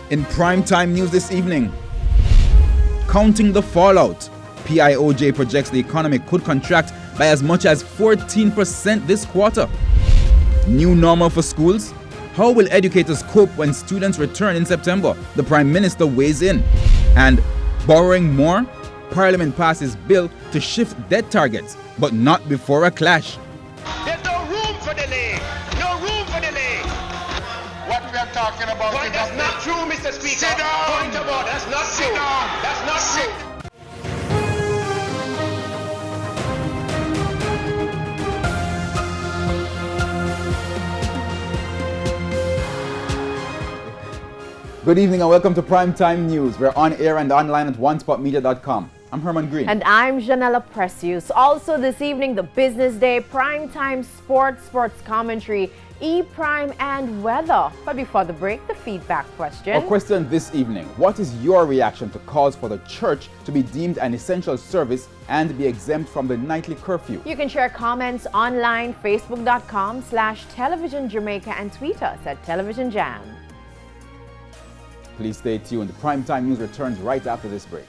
In primetime news this evening, counting the fallout, PIOJ projects the economy could contract by as much as 14% this quarter. New normal for schools? How will educators cope when students return in September? The Prime Minister weighs in. And borrowing more? Parliament passes bill to shift debt targets, but not before a clash. There's no room for delay. No room for delay. What we are talking about Point, that's not true, Mr. Speaker. Sit down. Point of order. That's not Sit true. down. That's not Sit. true. Good evening and welcome to Primetime News. We're on air and online at onespotmedia.com. I'm Herman Green. And I'm Janella Precious. Also this evening, the Business Day, Primetime Sports Commentary, E-Prime and Weather. But before the break, the feedback question. Our question this evening: what is your reaction to calls for the church to be deemed an essential service and be exempt from the nightly curfew? You can share comments online, facebook.com/Television Jamaica, and tweet us at Television Jam. Please stay tuned. Primetime News returns right after this break.